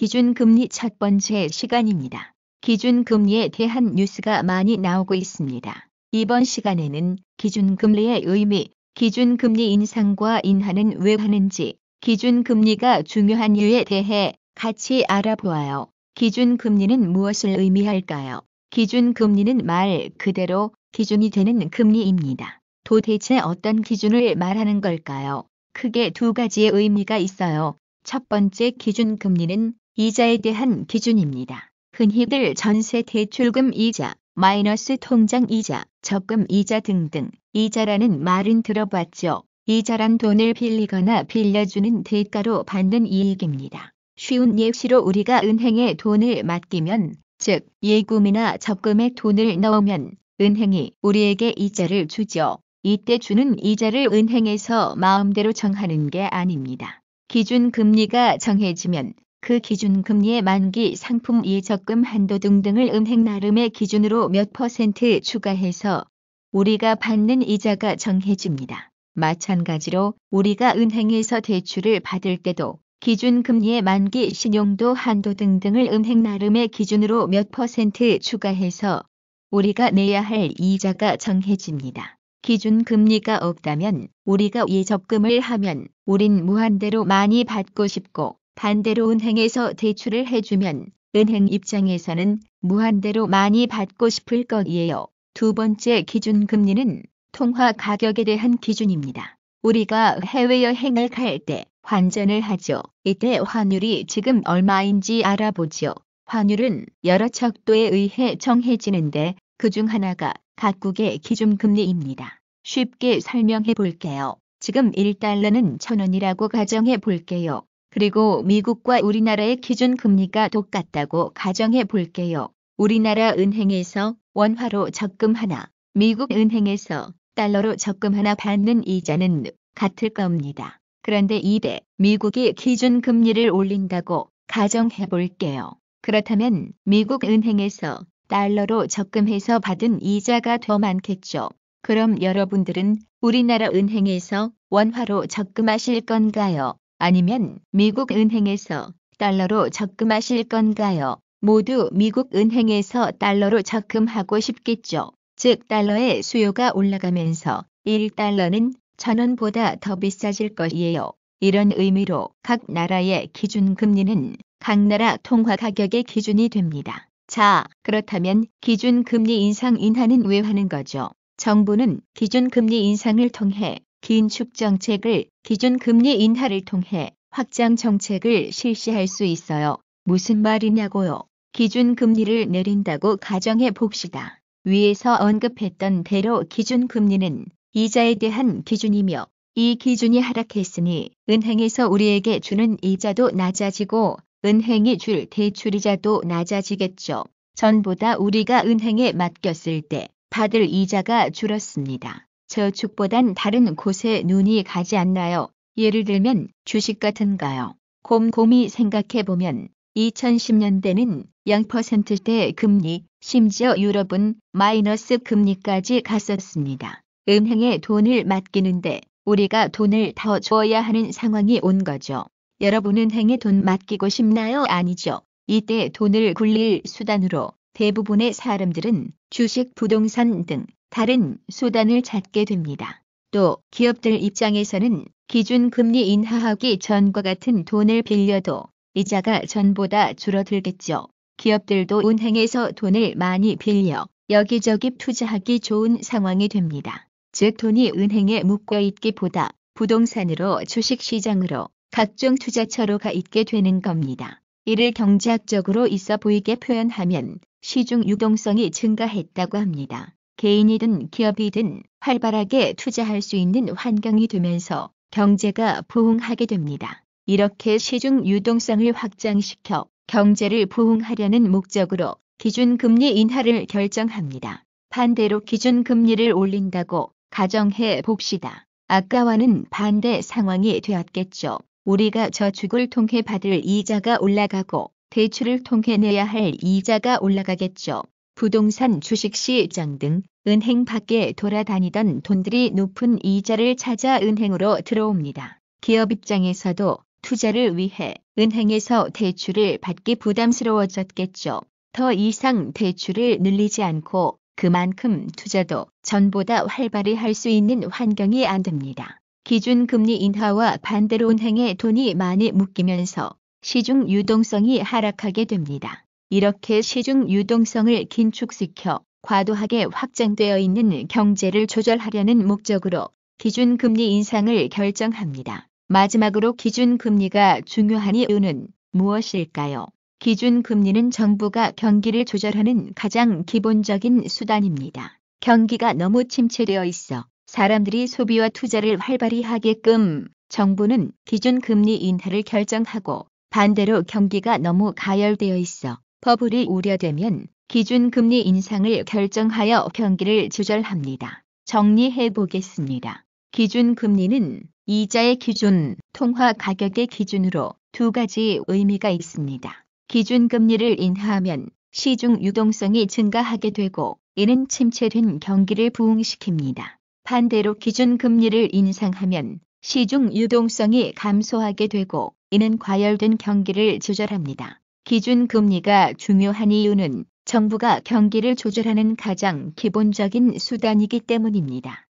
기준금리 첫 번째 시간입니다. 기준금리에 대한 뉴스가 많이 나오고 있습니다. 이번 시간에는 기준금리의 의미, 기준금리 인상과 인하는 왜 하는지, 기준금리가 중요한 이유에 대해 같이 알아보아요. 기준금리는 무엇을 의미할까요? 기준금리는 말 그대로 기준이 되는 금리입니다. 도대체 어떤 기준을 말하는 걸까요? 크게 두 가지의 의미가 있어요. 첫 번째 기준금리는 이자에 대한 기준입니다. 흔히들 전세 대출금 이자, 마이너스 통장 이자, 적금 이자 등등 이자라는 말은 들어봤죠. 이자란 돈을 빌리거나 빌려주는 대가로 받는 이익입니다. 쉬운 예시로 우리가 은행에 돈을 맡기면, 즉 예금이나 적금에 돈을 넣으면 은행이 우리에게 이자를 주죠. 이때 주는 이자를 은행에서 마음대로 정하는 게 아닙니다. 기준금리가 정해지면 그 기준금리의 만기 상품 예적금 한도 등등을 은행 나름의 기준으로 몇 % 추가해서 우리가 받는 이자가 정해집니다. 마찬가지로 우리가 은행에서 대출을 받을 때도 기준금리의 만기 신용도 한도 등등을 은행 나름의 기준으로 몇 % 추가해서 우리가 내야 할 이자가 정해집니다. 기준금리가 없다면 우리가 예적금을 하면 우린 무한대로 많이 받고 싶고, 반대로 은행에서 대출을 해주면 은행 입장에서는 무한대로 많이 받고 싶을 거예요. 두 번째 기준금리는 통화 가격에 대한 기준입니다. 우리가 해외여행을 갈 때 환전을 하죠. 이때 환율이 지금 얼마인지 알아보죠. 환율은 여러 척도에 의해 정해지는데 그중 하나가 각국의 기준금리입니다. 쉽게 설명해 볼게요. 지금 1달러는 1,000원이라고 가정해 볼게요. 그리고 미국과 우리나라의 기준금리가 똑같다고 가정해 볼게요. 우리나라 은행에서 원화로 적금 하나, 미국 은행에서 달러로 적금 하나 받는 이자는 같을 겁니다. 그런데 이때 미국이 기준금리를 올린다고 가정해 볼게요. 그렇다면 미국 은행에서 달러로 적금해서 받은 이자가 더 많겠죠. 그럼 여러분들은 우리나라 은행에서 원화로 적금하실 건가요? 아니면 미국 은행에서 달러로 적금하실 건가요? 모두 미국 은행에서 달러로 적금하고 싶겠죠. 즉 달러의 수요가 올라가면서 1달러는 1,000원보다 더 비싸질 것이에요. 이런 의미로 각 나라의 기준금리는 각 나라 통화 가격의 기준이 됩니다. 자, 그렇다면 기준금리 인상 인하는 왜 하는 거죠? 정부는 기준금리 인상을 통해 긴축 정책을, 기준금리 인하를 통해 확장 정책을 실시할 수 있어요. 무슨 말이냐고요? 기준금리를 내린다고 가정해 봅시다. 위에서 언급했던 대로 기준금리는 이자에 대한 기준이며, 이 기준이 하락했으니 은행에서 우리에게 주는 이자도 낮아지고 은행이 줄 대출이자도 낮아지겠죠. 전보다 우리가 은행에 맡겼을 때 받을 이자가 줄었습니다. 저축보단 다른 곳에 눈이 가지 않나요? 예를 들면 주식 같은가요? 곰곰이 생각해보면 2010년대는 0%대 금리, 심지어 유럽은 마이너스 금리까지 갔었습니다. 은행에 돈을 맡기는데 우리가 돈을 더 줘야 하는 상황이 온 거죠. 여러분 은행에 돈 맡기고 싶나요? 아니죠. 이때 돈을 굴릴 수단으로 대부분의 사람들은 주식, 부동산 등 다른 수단을 찾게 됩니다. 또 기업들 입장에서는 기준금리 인하하기 전과 같은 돈을 빌려도 이자가 전보다 줄어들겠죠. 기업들도 은행에서 돈을 많이 빌려 여기저기 투자하기 좋은 상황이 됩니다. 즉 돈이 은행에 묶여있기보다 부동산으로, 주식시장으로, 각종 투자처로 가 있게 되는 겁니다. 이를 경제학적으로 있어 보이게 표현하면 시중 유동성이 증가했다고 합니다. 개인이든 기업이든 활발하게 투자할 수 있는 환경이 되면서 경제가 부흥하게 됩니다. 이렇게 시중 유동성을 확장시켜 경제를 부흥하려는 목적으로 기준금리 인하를 결정합니다. 반대로 기준금리를 올린다고 가정해 봅시다. 아까와는 반대 상황이 되었겠죠. 우리가 저축을 통해 받을 이자가 올라가고 대출을 통해 내야 할 이자가 올라가겠죠. 부동산, 주식시장 등 은행 밖에 돌아다니던 돈들이 높은 이자를 찾아 은행으로 들어옵니다. 기업 입장에서도 투자를 위해 은행에서 대출을 받기 부담스러워졌겠죠. 더 이상 대출을 늘리지 않고 그만큼 투자도 전보다 활발히 할 수 있는 환경이 안 됩니다. 기준금리 인하와 반대로 은행에 돈이 많이 묶이면서 시중 유동성이 하락하게 됩니다. 이렇게 시중 유동성을 긴축시켜 과도하게 확장되어 있는 경제를 조절하려는 목적으로 기준금리 인상을 결정합니다. 마지막으로 기준금리가 중요한 이유는 무엇일까요? 기준금리는 정부가 경기를 조절하는 가장 기본적인 수단입니다. 경기가 너무 침체되어 있어 사람들이 소비와 투자를 활발히 하게끔 정부는 기준금리 인하를 결정하고, 반대로 경기가 너무 가열되어 있어 버블이 우려되면 기준금리 인상을 결정하여 경기를 조절합니다. 정리해 보겠습니다. 기준금리는 이자의 기준, 통화 가격의 기준으로 두 가지 의미가 있습니다. 기준금리를 인하하면 시중 유동성이 증가하게 되고 이는 침체된 경기를 부흥시킵니다. 반대로 기준금리를 인상하면 시중 유동성이 감소하게 되고 이는 과열된 경기를 조절합니다. 기준금리가 중요한 이유는 정부가 경기를 조절하는 가장 기본적인 수단이기 때문입니다.